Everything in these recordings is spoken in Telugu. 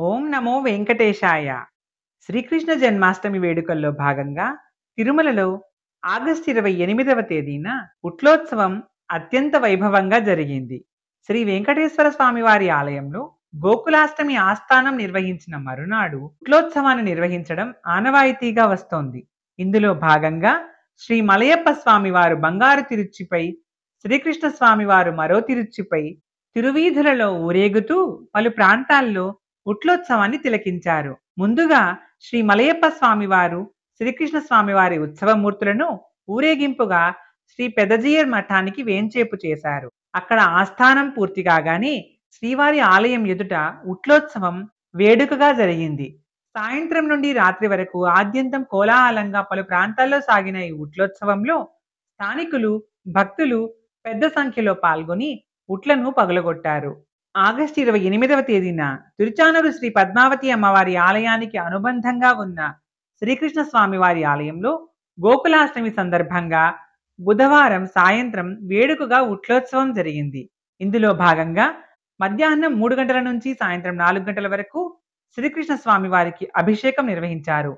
ఓం నమో వెంకటేశాయ. శ్రీకృష్ణ జన్మాష్టమి వేడుకల్లో భాగంగా తిరుమలలో ఆగస్టు 28వ తేదీన ఉట్లోత్సవం అత్యంత వైభవంగా జరిగింది. శ్రీ వెంకటేశ్వర స్వామివారి ఆలయంలో గోకులాష్టమి ఆస్థానం నిర్వహించిన మరునాడు ఉట్లోత్సవాన్ని నిర్వహించడం ఆనవాయితీగా వస్తోంది. ఇందులో భాగంగా శ్రీ మలయప్ప స్వామివారు బంగారు తిరుచిపై, శ్రీకృష్ణ స్వామివారు మరో తిరుచిపై తిరువీధులలో ఊరేగుతూ పలు ప్రాంతాల్లో ఉట్లోత్సవాన్ని తిలకించారు. ముందుగా శ్రీ మలయప్ప స్వామివారు, శ్రీకృష్ణ స్వామివారి ఉత్సవమూర్తులను ఊరేగింపుగా శ్రీ పెదజీయర్ మఠానికి వేంచేపు చేశారు. అక్కడ ఆస్థానం పూర్తి కాగానే శ్రీవారి ఆలయం ఎదుట ఉట్లోత్సవం వేడుకగా జరిగింది. సాయంత్రం నుండి రాత్రి వరకు ఆద్యంతం కోలాహలంగా పలు ప్రాంతాల్లో సాగిన ఈ ఉట్లోత్సవంలో స్థానికులు, భక్తులు పెద్ద సంఖ్యలో పాల్గొని ఉట్లను పగలగొట్టారు. ఆగస్టు 28వ తేదీన తిరుచానూరు శ్రీ పద్మావతి అమ్మవారి ఆలయానికి అనుబంధంగా ఉన్న శ్రీకృష్ణ స్వామివారి ఆలయంలో గోకులాష్టమి సందర్భంగా బుధవారం సాయంత్రం వేడుకగా ఉట్లోత్సవం జరిగింది. ఇందులో భాగంగా మధ్యాహ్నం 3 గంటల నుంచి సాయంత్రం 4 గంటల వరకు శ్రీకృష్ణ స్వామివారికి అభిషేకం నిర్వహించారు.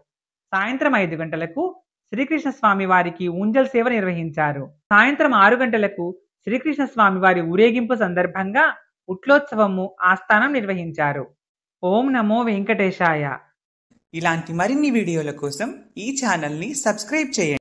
సాయంత్రం 5 గంటలకు శ్రీకృష్ణ స్వామివారికి ఊంజల్ సేవ నిర్వహించారు. సాయంత్రం 6 గంటలకు శ్రీకృష్ణ స్వామివారి ఊరేగింపు సందర్భంగా ఉట్లోత్సవము ఆస్థానం నిర్వహించారు. ఓం నమో వెంకటేశాయ. ఇలాంటి మరిన్ని వీడియోల కోసం ఈ ఛానల్ని సబ్స్క్రైబ్ చేయండి.